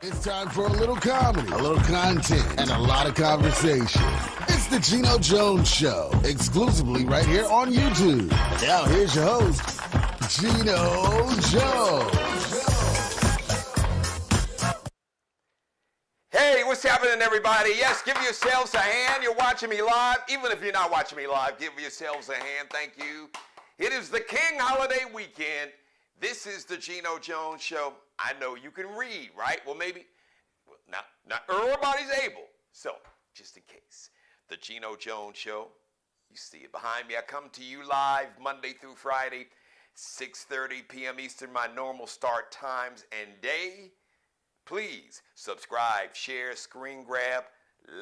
It's time for a little comedy, a little content, and a lot of conversation. It's the Geno Jones Show, exclusively right here on YouTube. And now here's your host, Geno Jones. Hey, what's happening, everybody? Yes, give yourselves a hand. You're watching me live. Even if you're not watching me live, give yourselves a hand. Thank you. It is the King Holiday Weekend. This is the Geno Jones Show. I know you can read, right? Well, maybe not everybody's able. So, just in case, the Geno Jones Show. You see it behind me. I come to you live Monday through Friday, 6:30 p.m. Eastern, my normal start times and day. Please subscribe, share, screen grab,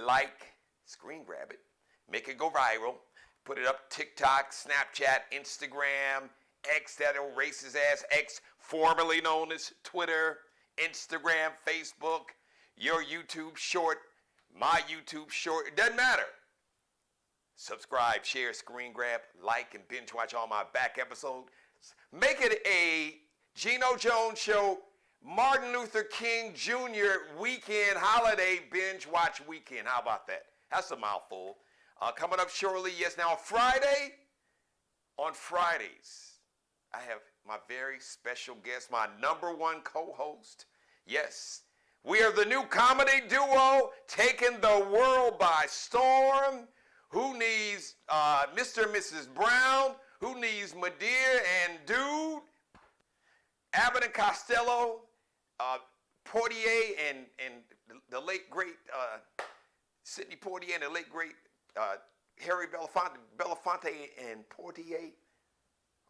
like, screen grab it, make it go viral, put it up TikTok, Snapchat, Instagram, X, that old racist ass X, formerly known as Twitter, Instagram, Facebook, your YouTube short, my YouTube short, it doesn't matter. Subscribe, share, screen grab, like, and binge watch all my back episodes. Make it a Geno Jones Show Martin Luther King Jr. weekend holiday binge watch weekend. How about that? That's a mouthful. Coming up shortly, yes, now on Fridays, I have my very special guest, my #1 co-host. Yes, we are the new comedy duo taking the world by storm. Who needs Mr. and Mrs. Brown? Who needs Madeira and Dude? Abbott and Costello, Portier and the late great Sidney Portier and the late great Harry Belafonte and Portier.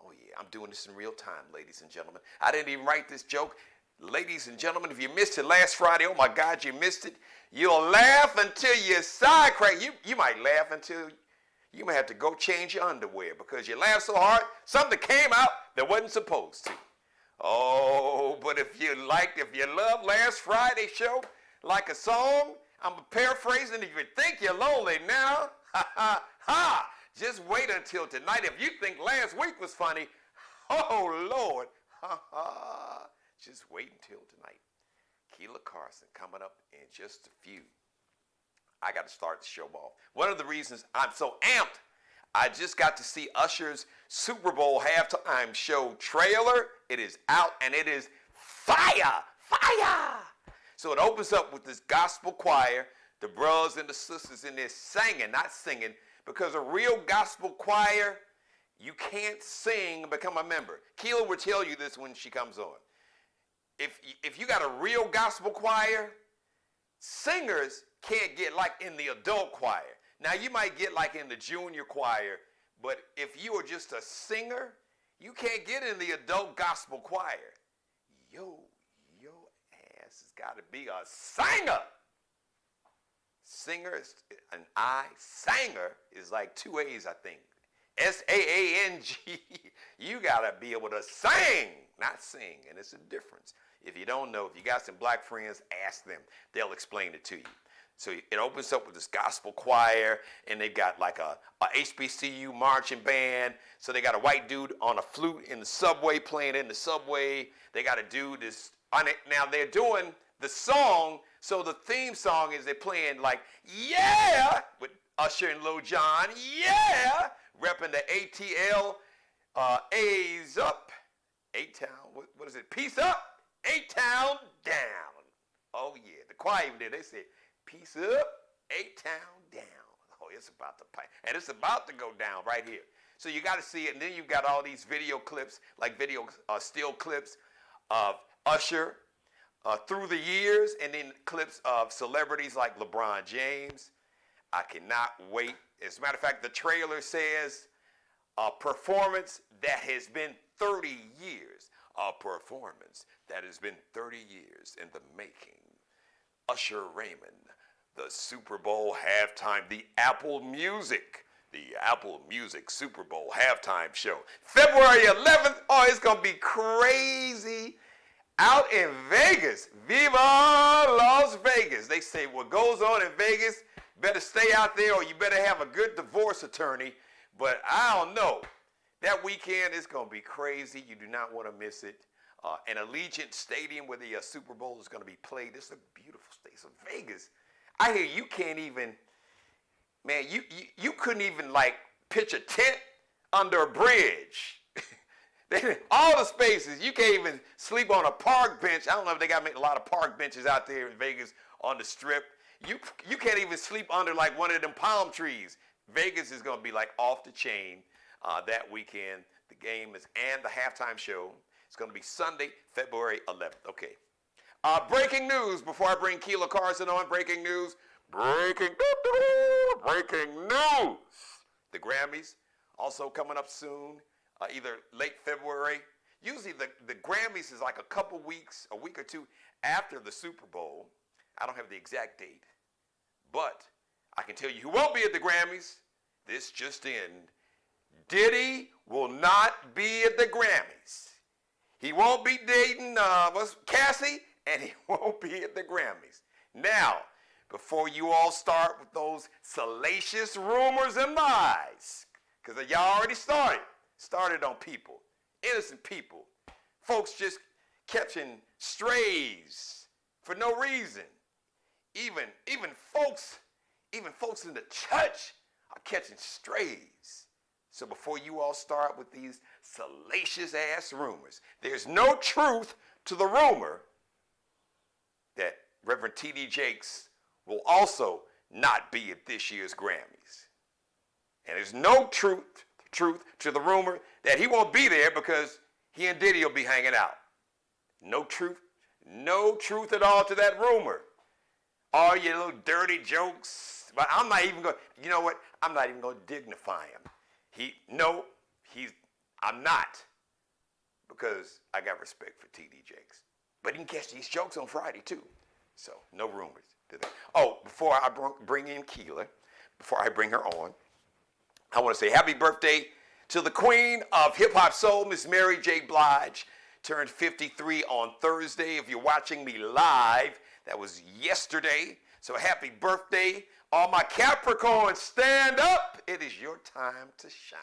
Oh yeah, I'm doing this in real time, ladies and gentlemen. I didn't even write this joke. Ladies and gentlemen, if you missed it last Friday, oh my God, you missed it. You'll laugh until your side crack. You might laugh until you may have to go change your underwear because you laughed so hard, something came out that wasn't supposed to. Oh, but if you love last Friday's show like a song, I'm paraphrasing. If you think you're lonely now, just wait until tonight. If you think last week was funny, oh Lord, just wait until tonight. Kelia Karson coming up in just a few. I got to start the show off. One of the reasons I'm so amped, I just got to see Usher's SuperBowl halftime show trailer. It is out and it is fire, fire. So it opens up with this gospel choir, the brothers and the sisters in there singing, not singing, because a real gospel choir, you can't sing and become a member. Kelia will tell you this when she comes on. If you got a real gospel choir, singers can't get like in the adult choir. Now, you might get like in the junior choir, but if you are just a singer, you can't get in the adult gospel choir. Your ass has got to be a singer. Singer is an I. Sanger is like 2 A's, I think. S-A-A-N-G. You got to be able to sing, not sing, and it's a difference. If you don't know, if you got some black friends, ask them. They'll explain it to you. So it opens up with this gospel choir, and they've got like a HBCU marching band. So they got a white dude on a flute in the subway playing in the subway. They got a dude that's on it. Now they're doing the song. So the theme song is they're playing like, yeah, with Usher and Lil Jon, yeah, repping the ATL, A's up, A-Town, what is it, peace up, A-Town down. Oh yeah, the choir even did, they said, peace up, A-Town down. Oh, it's about to pipe. And it's about to go down right here. So you got to see it. And then you've got all these video clips, like still clips of Usher through the years. And then clips of celebrities like LeBron James. I cannot wait. As a matter of fact, the trailer says a performance that has been 30 years. A performance that has been 30 years in the making. Usher Raymond, the SuperBowl halftime, the Apple Music SuperBowl halftime show. February 11th, oh, it's going to be crazy. Out in Vegas, Viva Las Vegas. They say what goes on in Vegas, better stay out there or you better have a good divorce attorney. But I don't know. That weekend is going to be crazy. You do not want to miss it. an Allegiant Stadium where the Super Bowl is going to be played. This is a beautiful state. So Vegas, I hear you can't even, man, you couldn't even like pitch a tent under a bridge. All the spaces, you can't even sleep on a park bench. I don't know if they got to make a lot of park benches out there in Vegas on the Strip. You can't even sleep under like one of them palm trees. Vegas is going to be like off the chain that weekend. The game is, and the halftime show. It's going to be Sunday, February 11th. Okay. Breaking news before I bring Kelia Karson on. Breaking news. Breaking news. The Grammys also coming up soon, either late February. Usually the Grammys is like a couple weeks, a week or two after the Super Bowl. I don't have the exact date, but I can tell you who won't be at the Grammys. This just in. Diddy will not be at the Grammys. He won't be dating Cassie, and he won't be at the Grammys. Now, before you all start with those salacious rumors and lies, because y'all already started on people, innocent people, folks just catching strays for no reason. Even folks in the church are catching strays. So before you all start with these salacious ass rumors, there's no truth to the rumor that Reverend T.D. Jakes will also not be at this year's Grammys. And there's no truth to the rumor that he won't be there because he and Diddy will be hanging out. No truth at all to that rumor. All your little dirty jokes. But I'm not even going, you know what? I'm not even going to dignify him. I'm not, because I got respect for T.D. Jakes. But he can catch these jokes on Friday too. So no rumors to that. Oh, before I bring in Kelia, before I bring her on, I want to say happy birthday to the queen of hip-hop soul, Miss Mary J. Blige. Turned 53 on Thursday. If you're watching me live, that was yesterday. So happy birthday. All my Capricorns, stand up. It is your time to shine.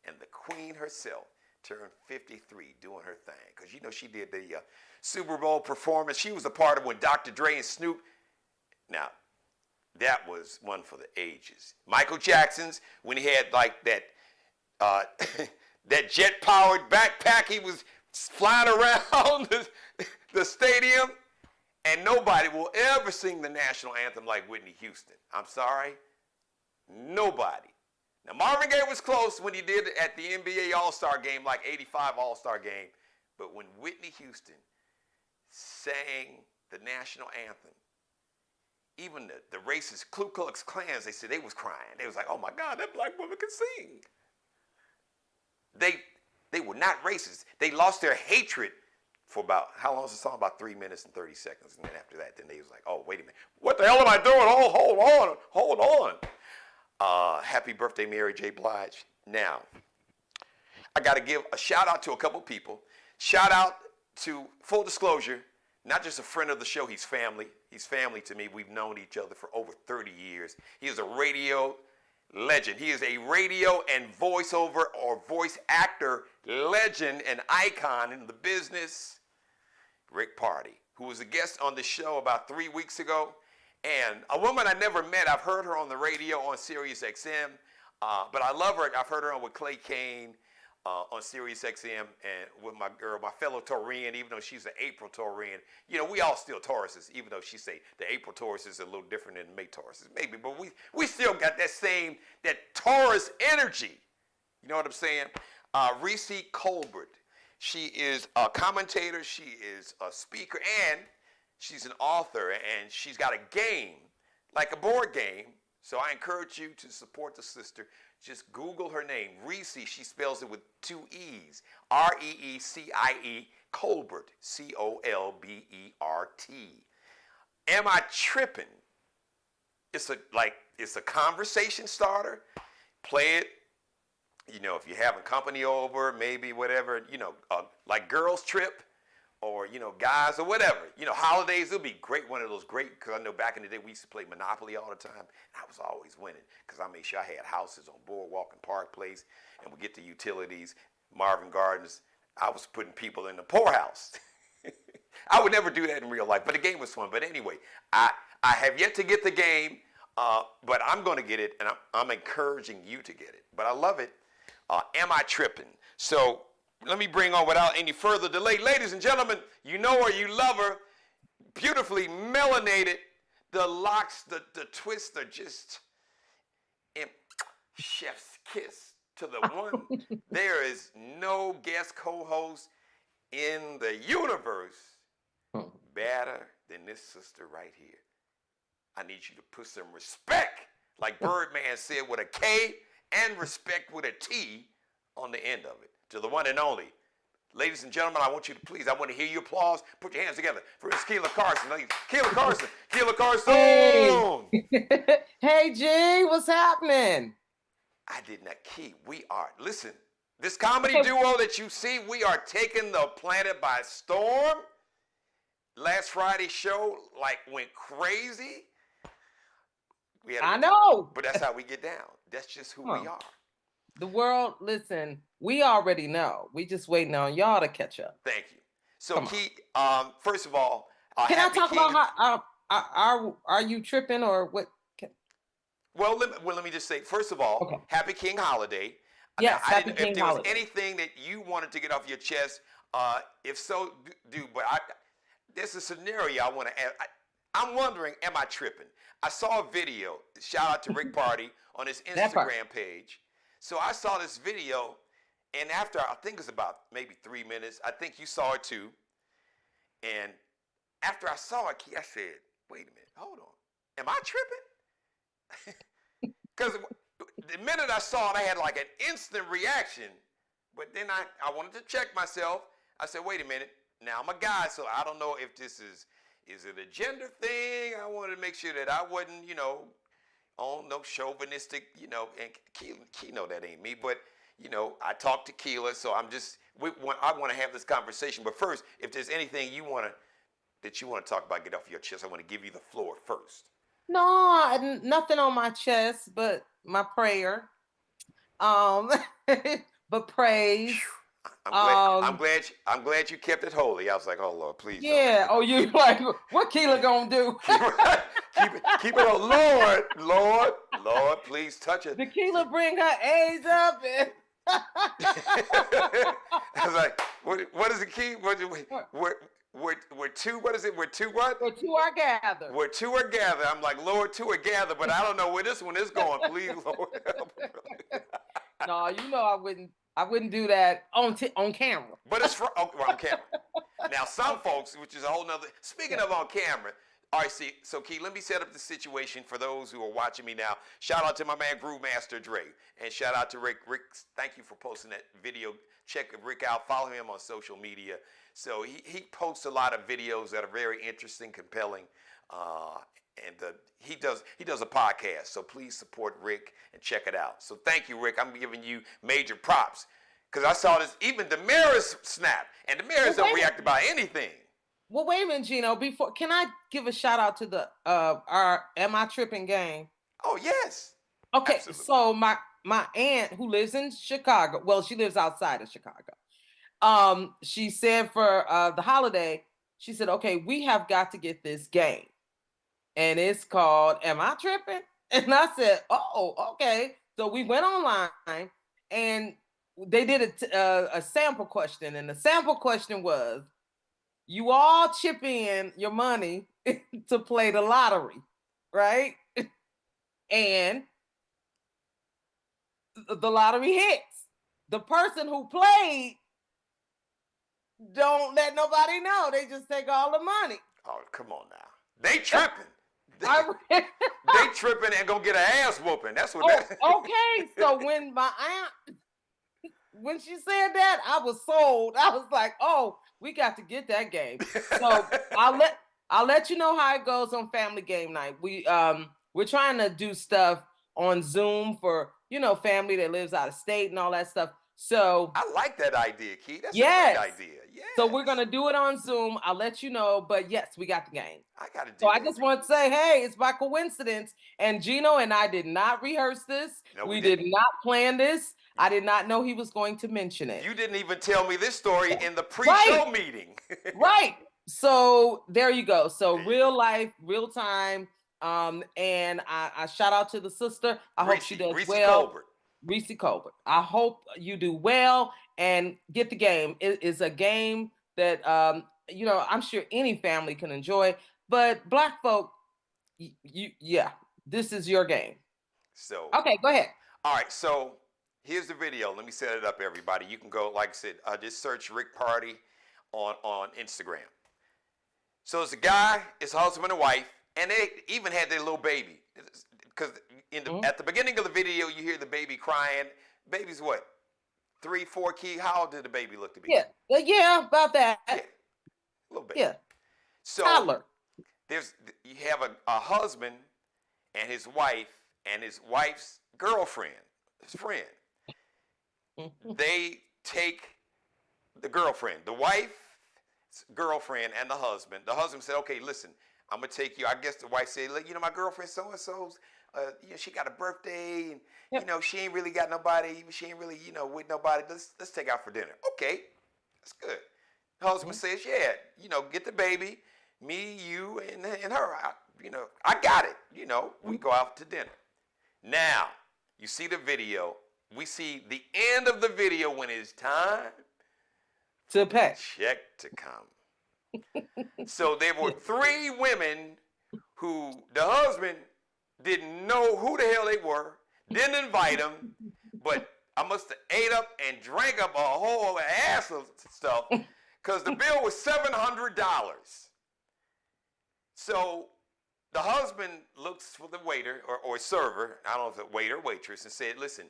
And the queen herself turned 53 doing her thing. Because you know she did the Super Bowl performance. She was a part of when Dr. Dre and Snoop. Now, that was one for the ages. Michael Jackson's, when he had like that that jet-powered backpack, he was flying around the stadium. And nobody will ever sing the national anthem like Whitney Houston. I'm sorry. Nobody. Now, Marvin Gaye was close when he did it at the NBA All-Star game, like 85 All-Star game. But when Whitney Houston sang the national anthem, even the racist Ku Klux Klans, they said they was crying. They was like, oh my God, that black woman can sing. They were not racist. They lost their hatred for about, how long was the song? About 3 minutes and 30 seconds. And then after that, then they was like, oh, wait a minute. What the hell am I doing? Oh, hold on. Happy birthday, Mary J. Blige. Now, I got to give a shout out to a couple people. Shout out to, full disclosure, not just a friend of the show, he's family. He's family to me. We've known each other for over 30 years. He is a radio legend. He is a radio and voiceover or voice actor legend and icon in the business. Rick Party, who was a guest on the show about 3 weeks ago, and a woman I never met. I've heard her on the radio on Sirius XM, but I love her. I've heard her on with Clay Kane on Sirius XM, and with my girl, my fellow Taurian, even though she's an April Taurian. You know, we all still Tauruses, even though she say the April Taurus is a little different than May Tauruses, maybe, but we still got that Taurus energy. You know what I'm saying? Reese Colbert. She is a commentator, she is a speaker, and she's an author, and she's got a game, like a board game. So I encourage you to support the sister. Just Google her name, Reese. She spells it with 2 E's. Reecie, Colbert, Colbert. Am I tripping? It's a conversation starter. Play it. You know, if you're having company over, maybe whatever, you know, like girls trip or, you know, guys or whatever. You know, holidays, it'll be great, one of those great, because I know back in the day we used to play Monopoly all the time. And I was always winning because I made sure I had houses on Boardwalk and Park Place, and we get the utilities, Marvin Gardens, I was putting people in the poorhouse. I would never do that in real life, but the game was fun. But anyway, I have yet to get the game, but I'm going to get it, and I'm encouraging you to get it. But I love it. Am I tripping? So let me bring on, without any further delay, ladies and gentlemen, you know her, you love her, beautifully melanated. The locks, the twists are just chef's kiss to the one. There is no guest co-host in the universe better than this sister right here. I need you to put some respect, like Birdman said, with a K, and respect with a T on the end of it, to the one and only. Ladies and gentlemen, I want you to please, I want to hear your applause. Put your hands together for Miss Kelia Karson. Kelia Karson. Kelia Karson. Hey. Hey, G, what's happening? I did not key. We are, listen, this comedy duo that you see, we are taking the planet by storm. Last Friday's show, went crazy. I know. But that's how we get down. That's just who we are. The world, listen, we already know. We just waiting on y'all to catch up. Thank you. So, Key, first of all, can I talk about how are you tripping or what? Well, let me just say, first of all, Happy King Holiday. Yes, Happy King Holiday. If there was anything that you wanted to get off your chest, if so, do. But there's a scenario I want to add. I'm wondering, am I tripping? I saw a video. Shout out to Rick Party on his Instagram page. So I saw this video, and after, I think it's about maybe 3 minutes, I think you saw it too. And after I saw it, I said, wait a minute, hold on. Am I tripping? Because the minute I saw it, I had like an instant reaction. But then I wanted to check myself. I said, wait a minute. Now, I'm a guy, so I don't know if this is it a gender thing? I wanted to make sure that I wasn't, on no chauvinistic, and Keela, that ain't me. But, I talked to Keela, so I want to have this conversation. But first, if there's anything that you want to talk about, get off your chest, I want to give you the floor first. No, nothing on my chest, but my prayer. But praise. I'm glad you kept it holy. I was like, oh Lord, please. Yeah. Don't. Oh, you like what Keela gonna do? keep it on, Lord, please touch it. Did Keela bring her A's up? I was like, what is the key? We're two. What is it? We're two what? Where two are gathered. Where two are gathered. I'm like, Lord, two are gathered, but I don't know where this one is going. Please, Lord, help me. No, I wouldn't do that on camera. But it's on camera. Now, some folks, which is a whole nother. Speaking of on camera, all right. So Key, let me set up the situation for those who are watching me now. Shout out to my man Groove Master Dre, and shout out to Rick. Rick, thank you for posting that video. Check Rick out. Follow him on social media. So he posts a lot of videos that are very interesting, compelling, and he does a podcast. So please support Rick and check it out. So thank you, Rick. I'm giving you major props because I saw this. Even Damaris snap, and Damaris don't react about anything. Well, wait a minute, Geno. Can I give a shout out to the our Am I Tripping gang? Oh yes. Okay, absolutely. So my aunt who lives in Chicago. Well, she lives outside of Chicago. She said for the holiday, she said, okay, we have got to get this game. And it's called Am I Tripping? And I said, oh, okay. So we went online and they did a sample question. And the sample question was, you all chip in your money to play the lottery, right? And the lottery hits. The person who played don't let nobody know. They just take all the money. Oh, come on now. They tripping. They tripping and gonna get an ass whooping. That's what okay. So when my aunt, when she said that, I was sold. I was like, oh, we got to get that game. So I'll let you know how it goes on family game night. We're trying to do stuff on Zoom for, family that lives out of state and all that stuff. So I like that idea, Key. That's a great idea. Yeah. So we're gonna do it on Zoom. I'll let you know. But yes, we got the game. I gotta do. So I just want to say, hey, it's by coincidence. And Geno and I did not rehearse this. No, we did not plan this. I did not know he was going to mention it. You didn't even tell me this story in the pre-show meeting. Right. So there you go. So real life, real time. And I shout out to the sister. I hope she does well. Reese Colbert. I hope you do well and get the game. It is a game that I'm sure any family can enjoy. But Black folk, this is your game. So okay, go ahead. All right, so here's the video. Let me set it up, everybody. You can go, like I said, just search Rick Party on Instagram. So it's a guy, it's a husband and wife, and they even had their little baby. Because at the beginning of the video, you hear the baby crying. Baby's what? 3, 4 key. How old did the baby look to be? Yeah, about that. Yeah, a little bit. Yeah. So toddler. You have a husband and his wife's girlfriend, his friend. They take the girlfriend, the wife's girlfriend, and the husband. The husband said, "Okay, listen, I'm gonna take you." I guess the wife said, "Look, my girlfriend so and so's, she got a birthday, and she ain't really got nobody. She ain't really, with nobody. Let's take out for dinner." Okay, that's good. The husband says, "Yeah, get the baby, me, you, and her. I got it. We go out to dinner." Now you see the video. We see the end of the video when it's time to pay. Check to come. So there were 3 women who the husband didn't know who the hell they were, didn't invite them, but I must have ate up and drank up a whole ass of stuff because the bill was $700. So the husband looks for the waiter or server, I don't know if it's a waiter or waitress, and said, "Listen,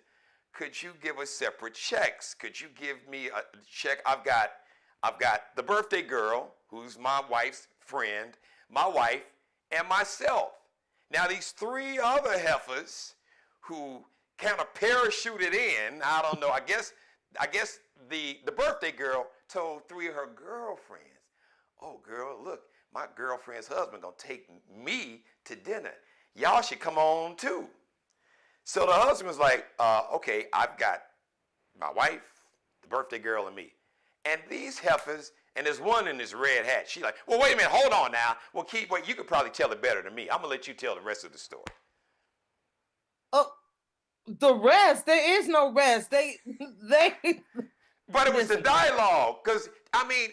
could you give us separate checks? Could you give me a check? I've got the birthday girl, who's my wife's friend, my wife, and myself." Now these 3 other heifers who kind of parachuted in, I don't know, I guess the birthday girl told 3 of her girlfriends, "Oh girl, look, my girlfriend's husband gonna take me to dinner. Y'all should come on too." So the husband was like, "Okay, I've got my wife, the birthday girl, and me." And these heifers, and there's one in this red hat. She's like, "Well, wait a minute, hold on now. Well, wait, you could probably tell it better than me. I'm gonna let you tell the rest of the story." Oh, the rest? There is no rest. They. But it was the dialogue, because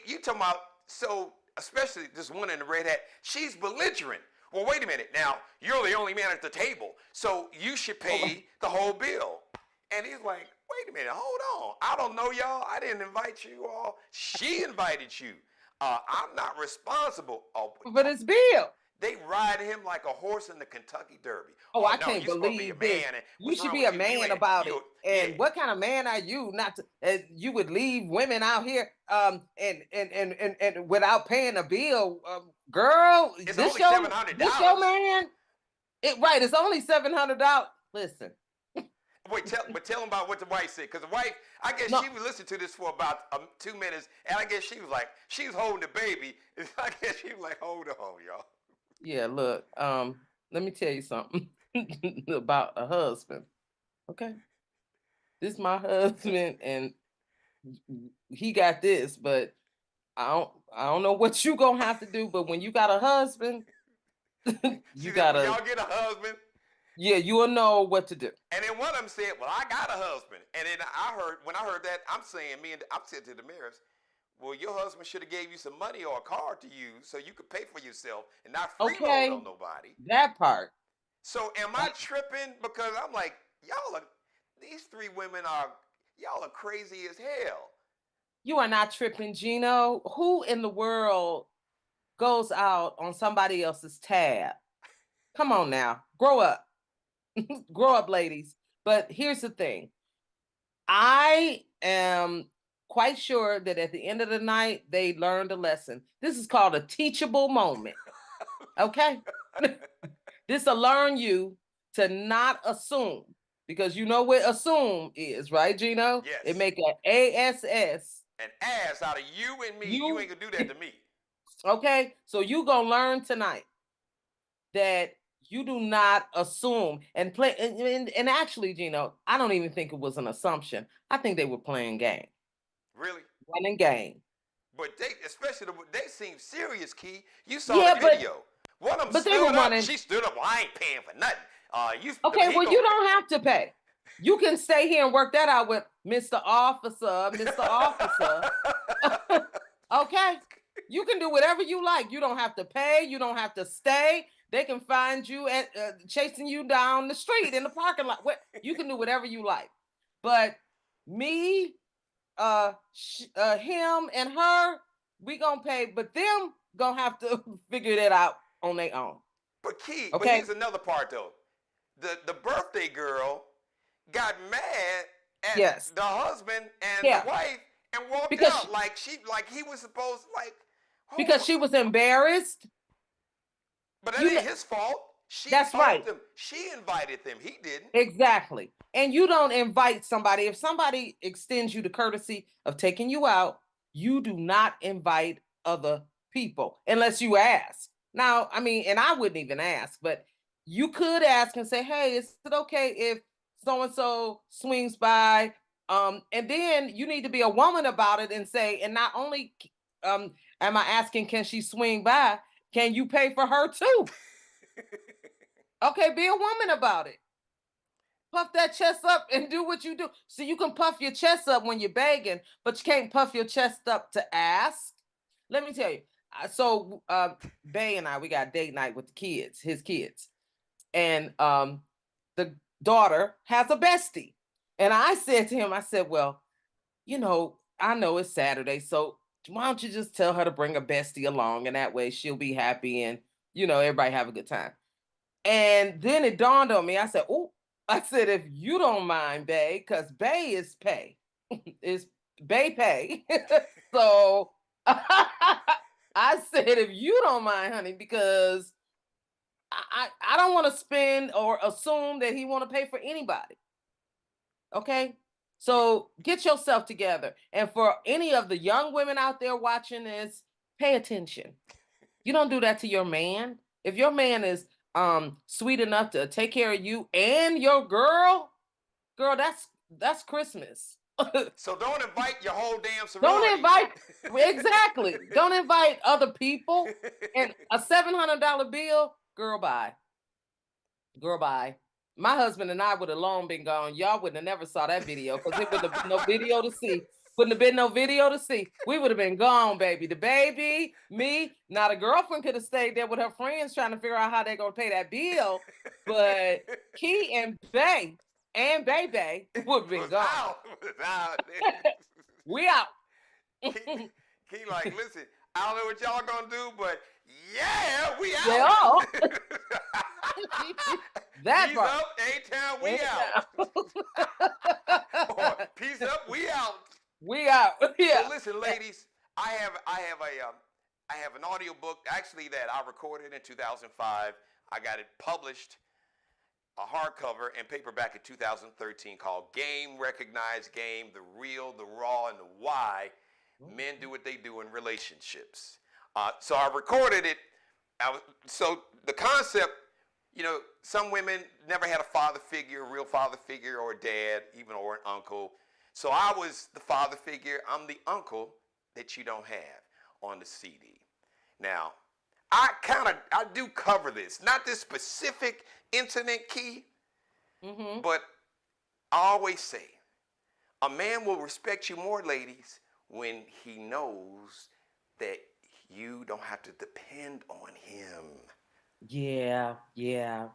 you talking about, so especially this one in the red hat, she's belligerent. "Well, wait a minute. Now, you're the only man at the table, so you should pay the whole bill." And he's like, "Wait a minute. Hold on. I don't know y'all. I didn't invite you all. She invited you. I'm not responsible." Oh, but it's Bill. They ride him like a horse in the Kentucky Derby. Oh, I can't believe this. You should be a man about it. And what kind of man are you not to, you would leave women out here and without paying a bill? Girl, it's only $700. This your man? It's only $700. Listen. Wait, tell him about what the wife said, because the wife, I guess she would listen to this for about 2 minutes, and I guess she was holding the baby. I guess she was like, "Hold on, y'all." Yeah, look, let me tell you something about a husband. Okay, this is my husband, and he got this, but I don't know what you gonna have to do. But when you got a husband, you gotta. Y'all get a husband. Yeah, you will know what to do. And then one of them said, "Well, I got a husband." And then when I heard that, I'm saying to the mirrors, "Well, your husband should have gave you some money or a car to use so you could pay for yourself and not freeload on nobody." That part. So am I tripping? Because I'm like, these 3 women y'all are crazy as hell. You are not tripping, Geno. Who in the world goes out on somebody else's tab? Come on now, grow up. Grow up, ladies. But here's the thing. I am quite sure that at the end of the night, they learned a lesson. This is called a teachable moment. Okay? This will learn you to not assume, because you know what assume is, right, Geno? Yes. It make an ASS. An ass out of you and me. You ain't gonna do that to me. Okay? So you gonna learn tonight that You do not assume and play. And actually, Geno, I don't even think it was an assumption. I think they were playing game. Really? Running game. But they seem serious, Key. You saw the video. One of them stood up. She stood up. Well, I ain't paying for nothing. You don't have to pay. You can stay here and work that out with Mr. Officer, Mr. Officer. Okay? You can do whatever you like. You don't have to pay. You don't have to stay. They can find you at chasing you down the street in the parking lot. You can do whatever you like. But me, him and her, we gonna pay. But them gonna have to figure that out on their own. But Key, but here's another part though. The birthday girl got mad at the husband and the wife and walked out like he was supposed because she was embarrassed. But that ain't his fault. That's right. Them. She invited them. He didn't. Exactly. And you don't invite somebody. If somebody extends you the courtesy of taking you out, you do not invite other people unless you ask. Now, I mean, and I wouldn't even ask, but you could ask and say, hey, is it okay if so-and-so swings by? And then you need to be a woman about it and say, and not only am I asking, can she swing by? Can you pay for her too? Okay, be a woman about it. Puff that chest up and do what you do. So you can puff your chest up when you're begging, but you can't puff your chest up to ask. Let me tell you. So Bay and I, we got date night with the kids, his kids. And the daughter has a bestie. And I said to him, I said, well, I know it's Saturday, so why don't you just tell her to bring a bestie along, and that way she'll be happy and, everybody have a good time. And then it dawned on me. I said, if you don't mind, Bay, because Bay is pay. Is Bay pay. So I said, if you don't mind, honey, because I don't want to spend or assume that he want to pay for anybody. Okay? So get yourself together. And for any of the young women out there watching this, pay attention. You don't do that to your man. If your man is sweet enough to take care of you and your girl, that's Christmas. So don't invite your whole damn sorority. Exactly. Don't invite other people. And a $700 bill, girl, bye. Girl, bye. My husband and I would have long been gone. Y'all would have never saw that video because it would have been no video to see. Wouldn't have been no video to see. We would have been gone, baby. The baby, me. Now the girlfriend could have stayed there with her friends trying to figure out how they're gonna pay that bill. But Key and Bay and Bay would have been gone. We out. Key like, listen, I don't know what y'all gonna do, but yeah, we out. Yeah. That Peace part. up, A-Town, we out. Or, peace up, we out. We out. Yeah. So listen, ladies, I have an audio book actually that I recorded in 2005. I got it published, a hardcover and paperback in 2013 called Game, Recognize Game, the real, the raw, and the why men do what they do in relationships. So I recorded it. So the concept, some women never had a father figure, a real father figure, or a dad, even or an uncle. So I was the father figure. I'm the uncle that you don't have on the CD. Now, I do cover this, not this specific incident, Key, but I always say, a man will respect you more, ladies, when he knows that you don't have to depend on him. Yeah. And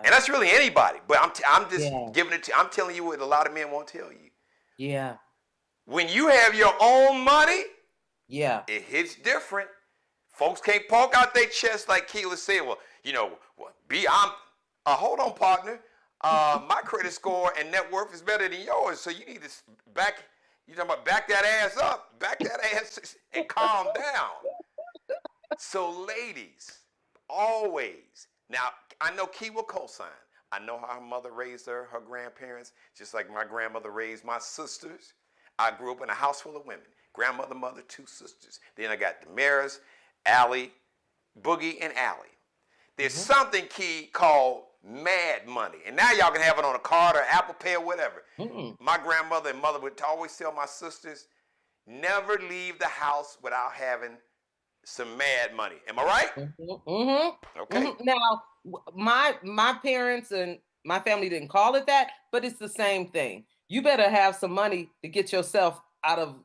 that's really anybody, but I'm just giving it to you. I'm telling you what a lot of men won't tell you. Yeah. When you have your own money, it hits different. Folks can't poke out their chest like Keila said. Well, hold on, partner. My credit score and net worth is better than yours, so you need to back that ass up, back that ass and calm down. So ladies, always. Now, I know Key will co-sign. I know how her mother raised her grandparents, just like my grandmother raised my sisters. I grew up in a house full of women. Grandmother, mother, 2 sisters. Then I got Damaris, Allie, Boogie, and Allie. there's something key called mad money. And now y'all can have it on a card or Apple Pay or whatever. My grandmother and mother would always tell my sisters, never leave the house without having some mad money. Am I right? Okay. Now, my parents and my family didn't call it that, but it's the same thing. You better have some money to get yourself out of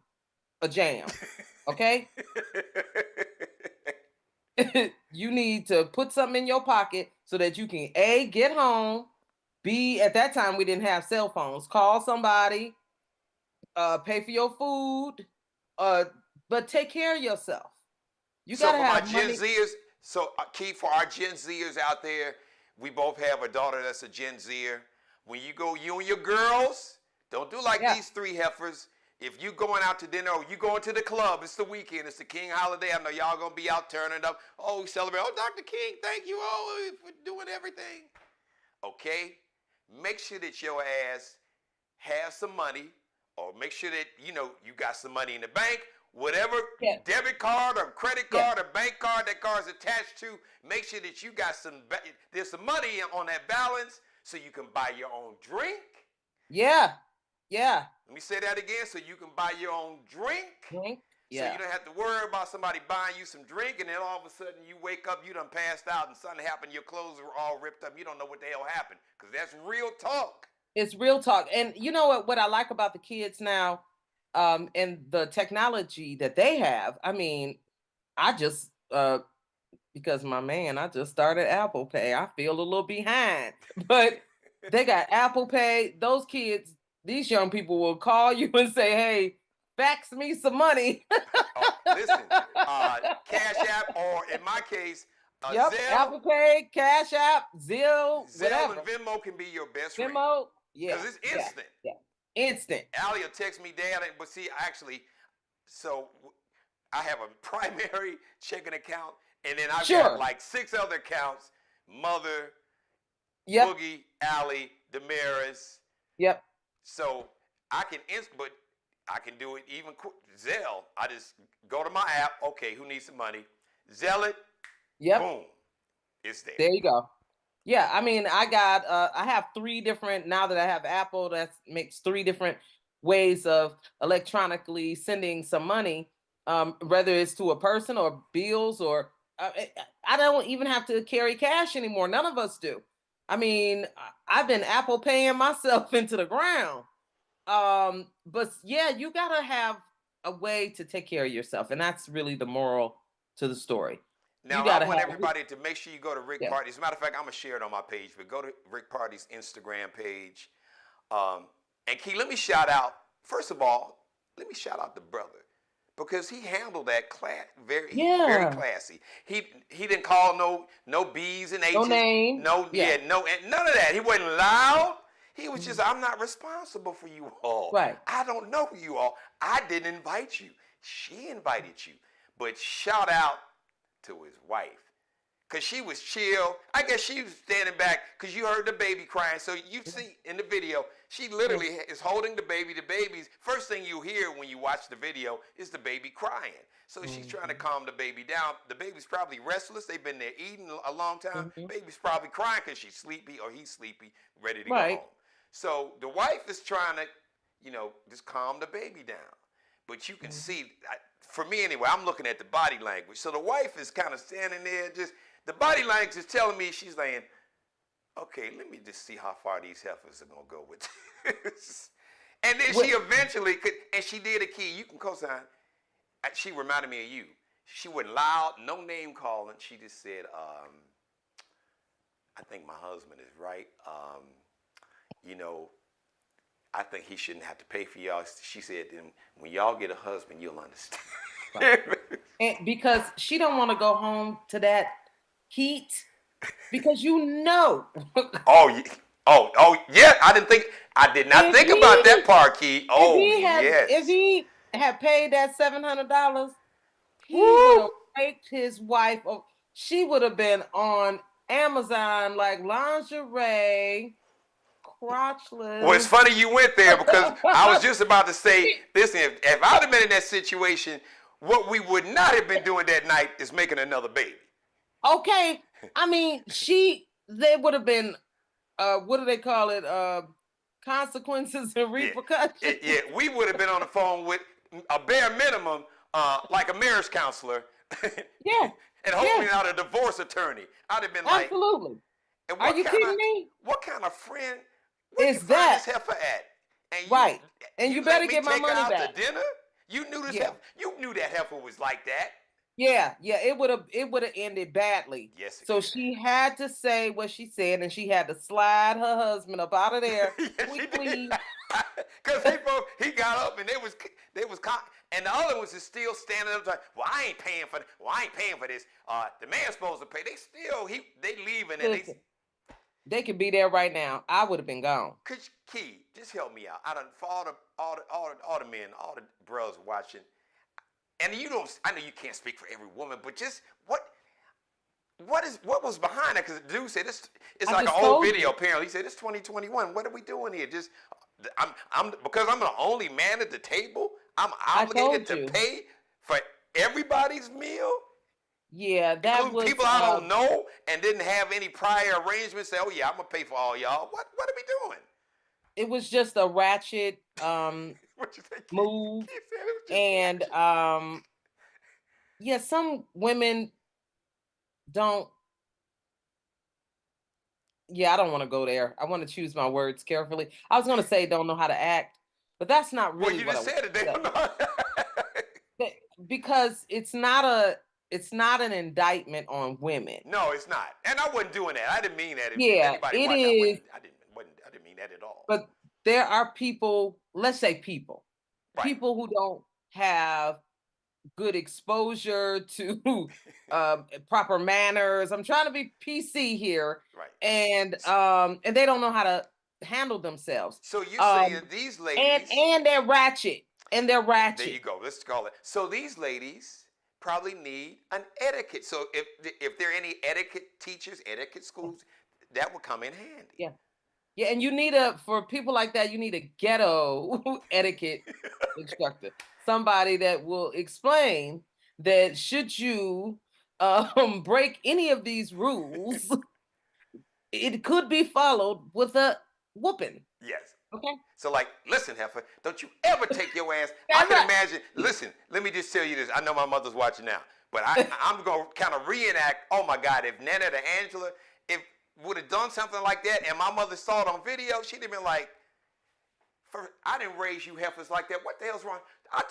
a jam. Okay? You need to put something in your pocket so that you can A, get home, B, at that time we didn't have cell phones, call somebody, pay for your food, but take care of yourself. You gotta have money. Gen Zers, so key for our Gen Zers out there, we both have a daughter that's a Gen Zer. When you go, you and your girls, don't do like these three heifers. If you going out to dinner or you going to the club, it's the weekend, it's the King holiday. I know y'all gonna be out turning up. Oh, we celebrate. Oh, Dr. King, thank you all for doing everything. Okay, make sure that your ass have some money, or make sure that you got some money in the bank. Whatever debit card or credit card or bank card that card's attached to, make sure that you got there's some money on that balance so you can buy your own drink. Yeah. Let me say that again, so you can buy your own drink. Yeah. So you don't have to worry about somebody buying you some drink, and then all of a sudden you wake up, you done passed out, and something happened, your clothes were all ripped up. You don't know what the hell happened, because that's real talk. It's real talk. And you know what I like about the kids now, and the technology that they have. I mean, I just, because I just started Apple Pay. I feel a little behind, but they got Apple Pay. Those kids, these young people will call you and say, hey, fax me some money. Listen, Cash App, or in my case, Zelle. Apple Pay, Cash App, Zelle, whatever. And Venmo can be your best friend. Venmo, because it's instant. Instant. Allie will text me, Dad, but see, actually, so I have a primary checking account, and then I've got like 6 other accounts: Mother, Boogie, Allie, Damaris. So I can but I can do it even quick. Zelle, I just go to my app. Okay, who needs some money? Zelle it. Boom, it's there. There you go. Yeah, I mean, I have 3 different, now that I have Apple, that makes 3 different ways of electronically sending some money, whether it's to a person or bills, or I don't even have to carry cash anymore. None of us do. I mean, I've been Apple paying myself into the ground. But yeah, you gotta have a way to take care of yourself, and that's really the moral to the story. Now, I want everybody to make sure you go to Rick Party. As a matter of fact, I'm going to share it on my page, but go to Rick Party's Instagram page. And Key, let me shout out, first of all, let me shout out the brother, because he handled that very classy. He didn't call no B's and H's. No name. And none of that. He wasn't loud. He was just, I'm not responsible for you all. Right. I don't know you all. I didn't invite you. She invited you. But shout out to his wife, because she was chill. I guess she was standing back because you heard the baby crying. So you see in the video, she literally is holding the baby. The baby's first thing you hear when you watch the video is the baby crying. So she's trying to calm the baby down. The baby's probably restless. They've been there eating a long time. Baby's probably crying because she's sleepy, or he's sleepy, ready to go home. So the wife is trying to, just calm the baby down. But you can see, for me anyway, I'm looking at the body language. So the wife is kind of standing there, the body language is telling me, she's saying, okay, let me just see how far these heifers are going to go with this. And then she eventually could, and she did a Key, you can co-sign, she reminded me of you. She wasn't loud, no name calling. She just said, I think my husband is right. I think he shouldn't have to pay for y'all. She said, then when y'all get a husband, you'll understand. And because she don't want to go home to that heat, because Oh, yeah. I did not think about that part, Key. Oh, yes. If he had paid that $700, he would have raped his wife. She would have been on Amazon like lingerie. Crotchless. Well, it's funny you went there, because I was just about to say, listen, if I'd have been in that situation, what we would not have been doing that night is making another baby. Okay, I mean, there would have been, what do they call it? Consequences and repercussions. Yeah, we would have been on the phone with a bare minimum, like a marriage counselor. Yeah. And hopefully not a divorce attorney. I'd have been like, Absolutely. and Are you kidding me? What kind of friend? Where Is you find that this heifer at? And right? And you better get my money back. To dinner? You knew this heifer. You knew that heifer was like that. Yeah, it would have ended badly. Yes. So she had to say what she said, and she had to slide her husband up out of there quickly. Because he got up and they was and the other ones is still standing up like, well, I ain't paying for this. The man's supposed to pay. They still they leaving and Listen, they could be there right now. I would have been gone. Key, just help me out. For all the men, all the bros watching. And I know you can't speak for every woman, but just what was behind that? Because the dude said it's like an old video. Apparently, he said it's 2021. What are we doing here? Because I'm the only man at the table. I'm obligated to pay for everybody's meal. Yeah, that was people I don't know and didn't have any prior arrangements. Say, oh yeah, I'm gonna pay for all y'all. What are we doing? It was just a ratchet move, and yeah, some women don't. Yeah, I don't want to go there. I want to choose my words carefully. I was going to say don't know how to act, but that's not really you what just I said. It. They don't know. Because it's not an indictment on women. No, it's not. And I wasn't doing that. I didn't mean that. Yeah, it is. I didn't mean that at all. But there are people, let's say people who don't have good exposure to proper manners. I'm trying to be PC here. Right. And they don't know how to handle themselves. So you're saying these ladies and they're ratchet. And they're ratchet. There you go. Let's call it. So these ladies probably need an etiquette. So if there are any etiquette teachers, etiquette schools, that would come in handy. Yeah. Yeah, and you need for people like that, you need a ghetto etiquette instructor. Somebody that will explain that should you break any of these rules, it could be followed with a whooping. Yes. Okay. So like, listen, heifer, don't you ever take your ass. I can imagine. Listen, let me just tell you this. I know my mother's watching now, but I'm gonna kind of reenact. Oh my God, if Nana or Angela, would have done something like that, and my mother saw it on video, she'd have been like, I didn't raise you heifers like that. What the hell's wrong? I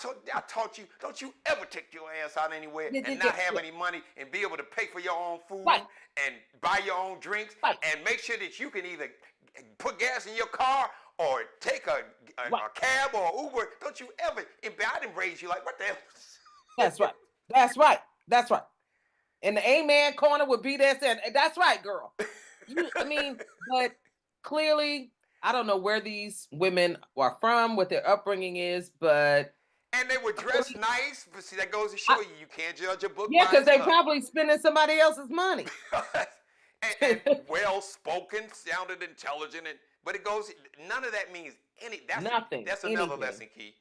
taught you, don't you ever take your ass out anywhere and not have any money and be able to pay for your own food and buy your own drinks and make sure that you can either put gas in your car or take a cab or Uber. Don't you ever, I didn't raise you like, what the hell? That's right. That's right. That's right. And the amen corner would be there saying, that's right, girl. But clearly, I don't know where these women are from, what their upbringing is, but... And they were dressed nice, but see, that goes to show you can't judge a book by because they probably spending somebody else's money. and well-spoken, sounded intelligent, but it goes, none of that means nothing. That's another lesson, Key.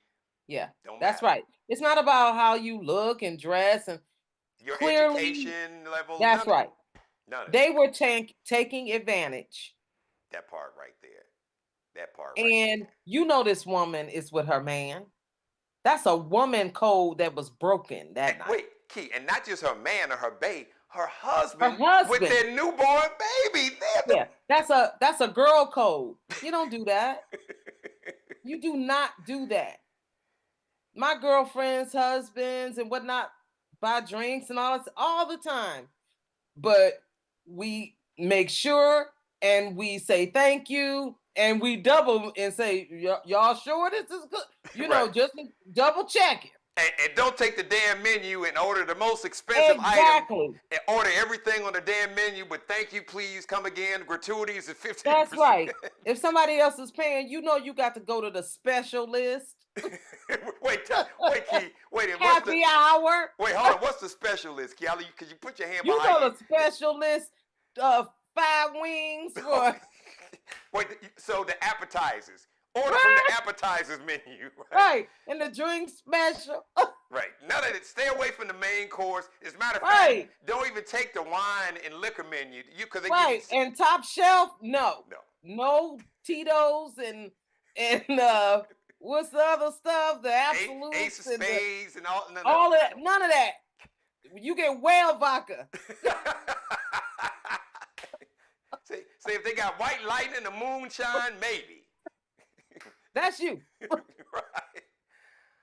Yeah, that's right. It's not about how you look and dress and your education level. That's right. None of they were taking advantage. That part right there. That part. And you know this woman is with her man. That's a woman code that was broken that night. Wait, Key, and not just her man or her babe, her husband with their newborn baby. Yeah, that's a girl code. You don't do that. You do not do that. My girlfriends' husbands and whatnot buy drinks and all the time. But we make sure and we say thank you and we double and say, y'all sure this is good? You know, just double check it. And don't take the damn menu and order the most expensive item. And order everything on the damn menu, but thank you, please, come again. Gratuities is 50%. That's right. If somebody else is paying, you know you got to go to the special list. Wait, Key. Wait, happy hour. Wait, hold on. What's the special list, Kelly? Because you put your hand behind you. You know the special list of 5 wings for... Wait, so the appetizers. Order from the appetizers menu. Right. And the drink special. Right. None of it. Stay away from the main course. As a matter of Right. fact, don't even take the wine and liquor menu. Because Right. And top shelf, no. No. No Tito's and what's the other stuff? The absolutes Ace of and spades and all. No. all that. None of that. You get whale vodka. See if they got white lightning and the moonshine, maybe. That's you. Right.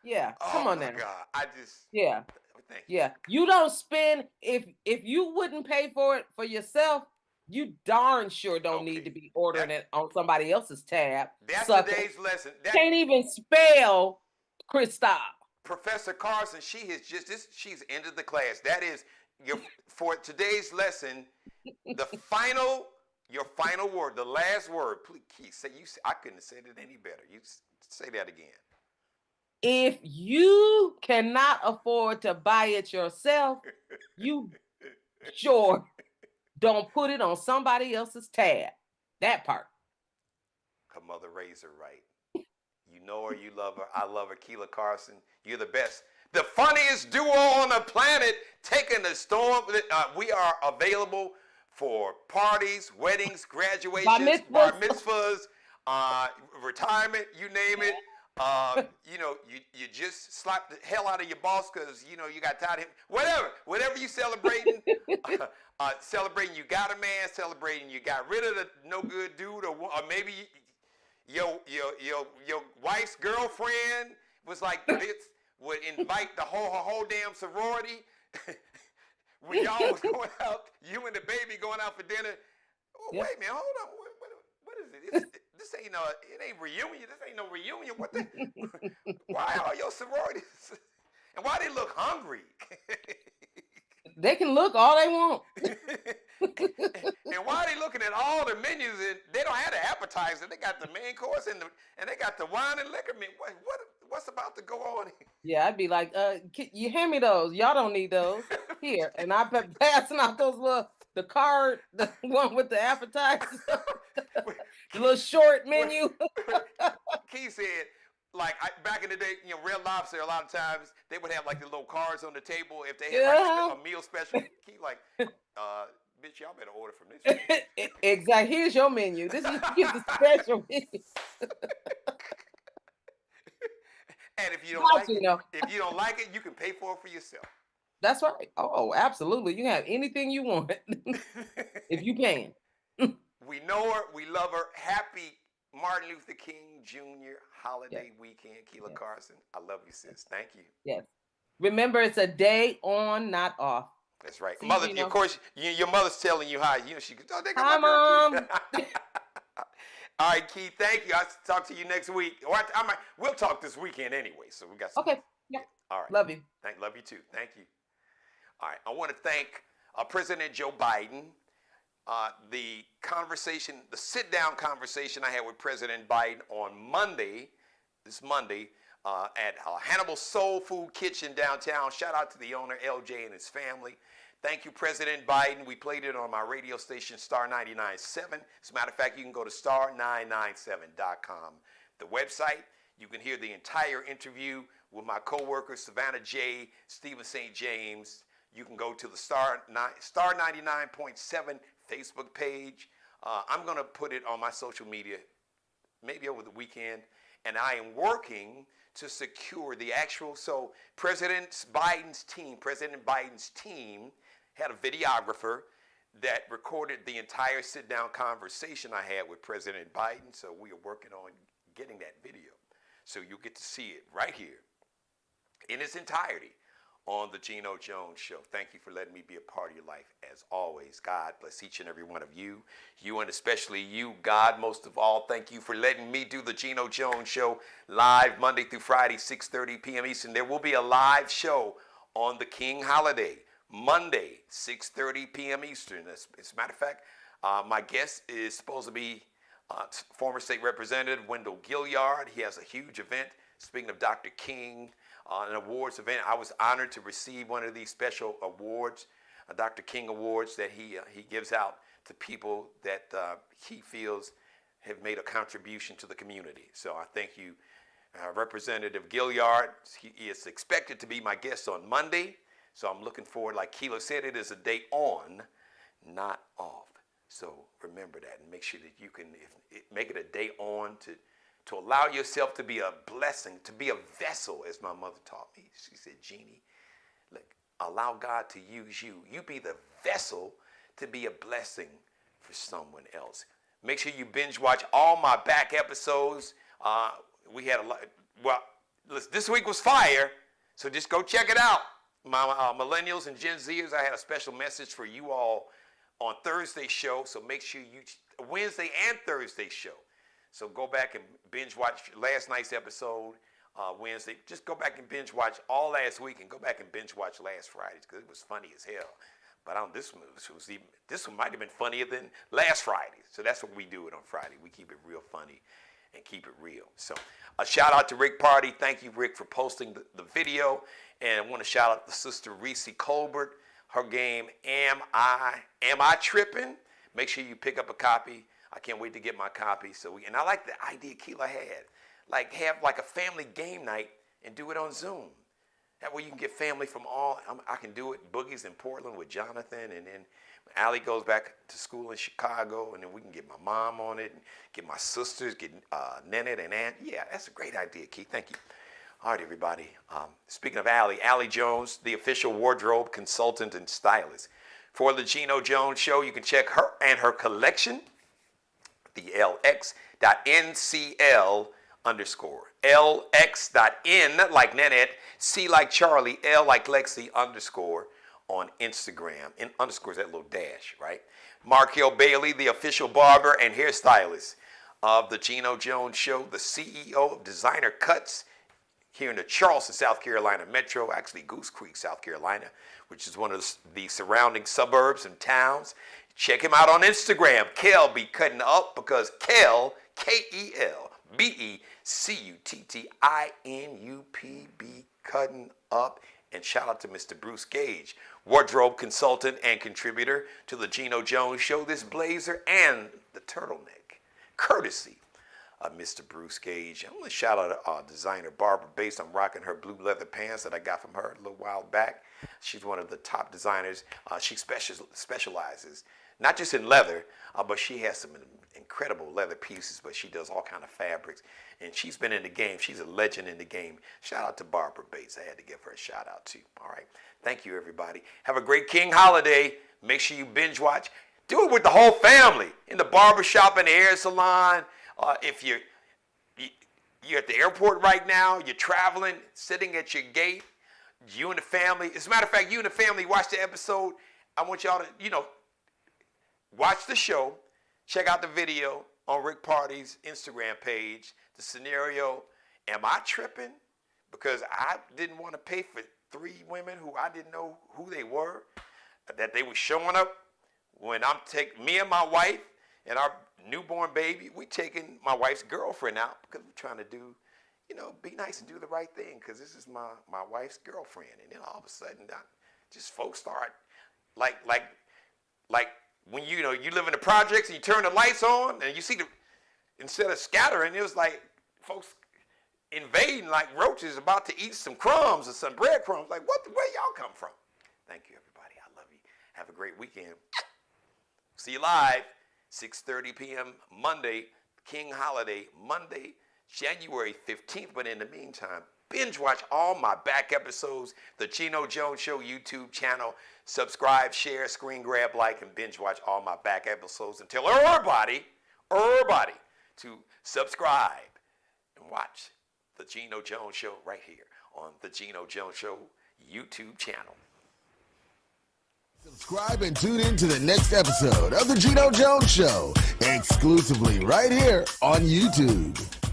Yeah. Oh Come on my now. God. I just. Yeah. Thank you. Yeah. You don't spend if you wouldn't pay for it for yourself, you darn sure don't need to be ordering it on somebody else's tab. That's Sucker. today's lesson. Can't even spell Kristoff. Professor Karson, she's ended the class. That is for today's lesson, your final word, the last word. Please I couldn't have said it any better. You say that again. If you cannot afford to buy it yourself, you sure don't put it on somebody else's tab. That part. Her mother raised her right. You know her, you love her. I love her. Kelia Karson, you're the best. The funniest duo on the planet, taking the storm. We are available for parties, weddings, graduations, bar mitzvahs, retirement, you name it. You just slap the hell out of your boss because, you got tired of him. Whatever you celebrating, celebrating you got a man, celebrating you got rid of the no good dude, or maybe your wife's girlfriend was like this, would invite her whole damn sorority. When y'all was going out, you and the baby going out for dinner. Oh, wait a minute, hold on. What is it? This ain't it ain't reunion. This ain't no reunion. What the? Why are your sororities? And why they look hungry? They can look all they want. And why are they looking at all the menus and they don't have the appetizer? They got the main course and they got the wine and liquor menu. What's about to go on here? Yeah, I'd be like, you hand me those. Y'all don't need those. Here. And I'm passing out the card, the one with the appetizer, the little short menu. Key said, back in the day, Red Lobster, a lot of times they would have like the little cards on the table if they had a meal special. Key bitch, y'all better order from this. Exactly. Here's your menu. This is the special menu. And if you don't like it, you can pay for it for yourself. That's right. Oh, absolutely. You can have anything you want if you can. We know her. We love her. Happy Martin Luther King Jr. holiday weekend, Kelia Karson. I love you, sis. Thank you. Yes. Remember, it's a day on, not off. That's right. Mother, of course, your mother's telling you hi. She goes, oh, hi, Mom. All right, Keith, thank you. I'll talk to you next week. We'll talk this weekend anyway, so we got some. Okay. Yeah. All right. Love you. Love you too. Thank you. All right. I want to thank President Joe Biden. The sit-down conversation I had with President Biden on this Monday, at Hannibal Soul Food Kitchen downtown. Shout out to the owner, LJ, and his family. Thank you, President Biden. We played it on my radio station, Star 99.7. As a matter of fact, you can go to star997.com. The website, you can hear the entire interview with my co-workers, Savannah J., Stephen St. James. You can go to the Star 99.7 Facebook page. I'm going to put it on my social media maybe over the weekend. And I am working to secure the actual, so President Biden's team had a videographer that recorded the entire sit-down conversation I had with President Biden. So we are working on getting that video. So you'll get to see it right here in its entirety on the Geno Jones Show. Thank you for letting me be a part of your life. As always, God bless each and every one of you. You and especially you, God, most of all, thank you for letting me do the Geno Jones Show live Monday through Friday, 6:30 p.m. Eastern. There will be a live show on the King holiday, Monday, 6:30 p.m. Eastern. As a matter of fact, my guest is supposed to be former state representative Wendell Gilliard. He has a huge event. Speaking of Dr. King, an awards event, I was honored to receive one of these special awards, Dr. King Awards, that he gives out to people that he feels have made a contribution to the community. So I thank you Representative Gilliard, he is expected to be my guest on Monday. So I'm looking forward, like Keela said, it is a day on, not off. So remember that and make sure that you can make it a day on to allow yourself to be a blessing, to be a vessel, as my mother taught me. She said, Jeannie, look, allow God to use you. You be the vessel to be a blessing for someone else. Make sure you binge watch all my back episodes. We had a lot. Well, listen, this week was fire, so just go check it out. My millennials and Gen Zers, I had a special message for you all on Thursday's show, so make sure you, Wednesday and Thursday's show. So go back and binge watch last night's episode, Wednesday. Just go back and binge watch all last week and go back and binge watch last Friday's because it was funny as hell. But this one might have been funnier than last Friday. So that's what we do it on Friday. We keep it real funny and keep it real. So a shout out to Rick Party. Thank you, Rick, for posting the video. And I want to shout out to Sister Reese Colbert. Her game, Am I Tripping? Make sure you pick up a copy. I can't wait to get my copy. And I like the idea Keela had. Like have like a family game night and do it on Zoom. That way you can get family from all. I can do it. Boogie's in Portland with Jonathan, and then Allie goes back to school in Chicago, and then we can get my mom on it, and get my sisters, get Nenette and Aunt. Yeah, that's a great idea, Keith. Thank you. All right, everybody. Speaking of Allie Jones, the official wardrobe consultant and stylist for the Geno Jones Show. You can check her and her collection, the lx.ncl_. LX.N like Nanette, C like Charlie, L like Lexi _ on Instagram. And underscore is that little dash, right? Markel Bailey, the official barber and hairstylist of the Geno Jones Show, the CEO of Designer Cuts here in the Charleston, South Carolina metro, actually Goose Creek, South Carolina, which is one of the surrounding suburbs and towns. Check him out on Instagram. Kel be cutting up because Kel, KELBECUTTINUPB, cutting up. And shout out to Mr. Bruce Gage, wardrobe consultant and contributor to the Geno Jones Show. This blazer and the turtleneck, courtesy of Mr. Bruce Gage. I'm gonna shout out designer Barbara Bates. I'm rocking her blue leather pants that I got from her a little while back. She's one of the top designers. She specializes not just in leather, but she has some incredible leather pieces, but she does all kind of fabrics. And she's been in the game. She's a legend in the game. Shout out to Barbara Bates. I had to give her a shout out too. All right. Thank you, everybody. Have a great King holiday. Make sure you binge watch. Do it with the whole family. In the barbershop, in the hair salon. If you're at the airport right now, you're traveling, sitting at your gate, you and the family. As a matter of fact, you and the family watch the episode. I want y'all to, watch the show. Check out the video on Rick Party's Instagram page. The scenario, am I tripping? Because I didn't want to pay for 3 women who I didn't know who they were, that they were showing up when I'm taking me and my wife and our newborn baby, we taking my wife's girlfriend out because we're trying to do, be nice and do the right thing because this is my wife's girlfriend. And then all of a sudden, just folks start like when you live in the projects and you turn the lights on and you see instead of scattering, it was like folks invading like roaches about to eat some crumbs or some breadcrumbs. Like, where y'all come from? Thank you, everybody. I love you. Have a great weekend. See you live, 6:30 p.m. Monday, King Holiday, Monday, January 15th. But in the meantime, binge watch all my back episodes, the Geno Jones Show YouTube channel. Subscribe, share, screen grab, like, and binge watch all my back episodes. And tell everybody to subscribe and watch the Geno Jones Show right here on the Geno Jones Show YouTube channel. Subscribe and tune in to the next episode of the Geno Jones Show, exclusively right here on YouTube.